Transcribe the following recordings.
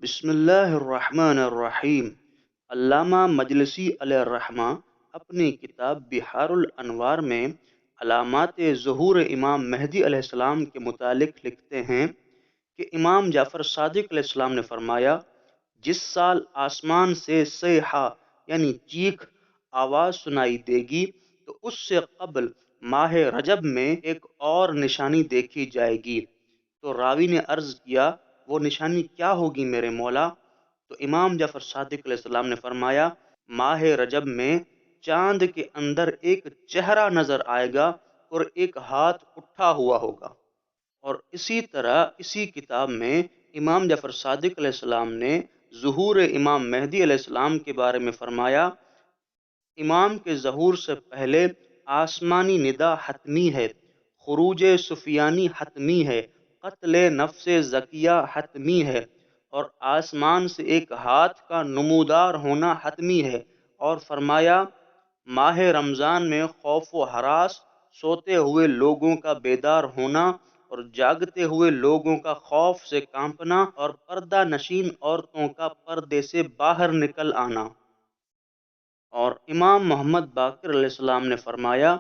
بسم اللہ الرحمن الرحیم۔ علامہ مجلسی علیہ الرحمہ اپنی کتاب بحار الانوار میں علامات ظہور امام مہدی علیہ السلام کے متعلق لکھتے ہیں کہ امام جعفر صادق علیہ السلام نے فرمایا، جس سال آسمان سے صیحہ یعنی چیخ آواز سنائی دے گی تو اس سے قبل ماہ رجب میں ایک اور نشانی دیکھی جائے گی۔ تو راوی نے عرض کیا، وہ نشانی کیا ہوگی میرے مولا؟ تو امام جعفر صادق علیہ السلام نے فرمایا، ماہ رجب میں چاند کے اندر ایک چہرہ نظر آئے گا اور ایک ہاتھ اٹھا ہوا ہوگا۔ اور اسی طرح اسی کتاب میں امام جعفر صادق علیہ السلام نے ظہور امام مہدی علیہ السلام کے بارے میں فرمایا، امام کے ظہور سے پہلے آسمانی ندا حتمی ہے، خروج سفیانی حتمی ہے، قتل نفس زکیہ حتمی ہے، اور آسمان سے ایک ہاتھ کا نمودار ہونا حتمی ہے۔ اور فرمایا، ماہ رمضان میں خوف و ہراس، سوتے ہوئے لوگوں کا بیدار ہونا اور جاگتے ہوئے لوگوں کا خوف سے کانپنا اور پردہ نشین عورتوں کا پردے سے باہر نکل آنا۔ اور امام محمد باقر علیہ السلام نے فرمایا،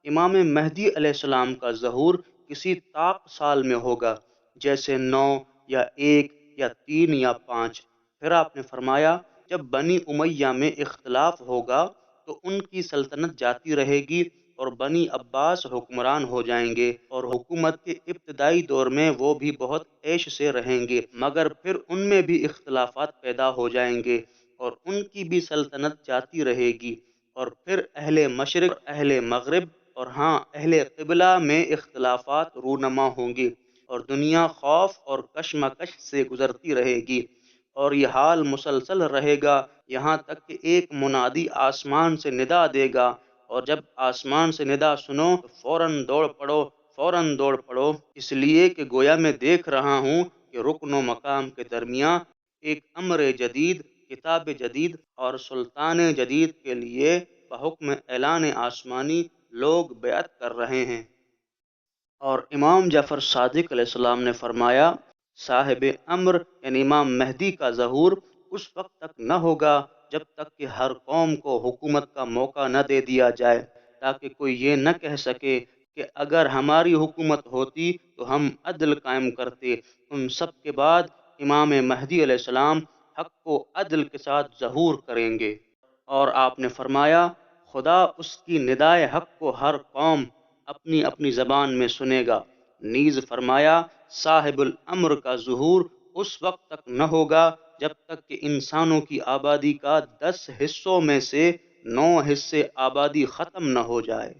امام مہدی علیہ السلام کا ظہور کسی طاق سال میں ہوگا، جیسے 9 یا 1 یا 3 یا 5۔ پھر آپ نے فرمایا، جب بنی امیہ میں اختلاف ہوگا تو ان کی سلطنت جاتی رہے گی اور بنی عباس حکمران ہو جائیں گے، اور حکومت کے ابتدائی دور میں وہ بھی بہت عیش سے رہیں گے، مگر پھر ان میں بھی اختلافات پیدا ہو جائیں گے اور ان کی بھی سلطنت جاتی رہے گی، اور پھر اہل مشرق اور اہل مغرب اور اہل قبلہ میں اختلافات رونما ہوں گی، اور دنیا خوف اور کشمکش سے گزرتی رہے گی، اور یہ حال مسلسل رہے گا یہاں تک کہ ایک منادی آسمان سے ندا دے گا، اور جب آسمان سے ندا سنو تو فوراً دوڑ پڑو، فوراً دوڑ پڑو، اس لیے کہ گویا میں دیکھ رہا ہوں کہ رکن و مقام کے درمیان ایک امر جدید، کتاب جدید اور سلطان جدید کے لیے بحکم اعلان آسمانی لوگ بیعت کر رہے ہیں۔ اور امام جعفر صادق علیہ السلام نے فرمایا، صاحب امر یعنی امام مہدی کا ظہور اس وقت تک نہ ہوگا جب تک کہ ہر قوم کو حکومت کا موقع نہ دے دیا جائے، تاکہ کوئی یہ نہ کہہ سکے کہ اگر ہماری حکومت ہوتی تو ہم عدل قائم کرتے۔ ان سب کے بعد امام مہدی علیہ السلام حق کو عدل کے ساتھ ظہور کریں گے۔ اور آپ نے فرمایا، خدا اس کی ندائے حق کو ہر قوم اپنی اپنی زبان میں سنے گا۔ نیز فرمایا، صاحب الامر کا ظہور اس وقت تک نہ ہوگا جب تک کہ انسانوں کی آبادی کا 10 حصوں میں سے 9 حصے آبادی ختم نہ ہو جائے۔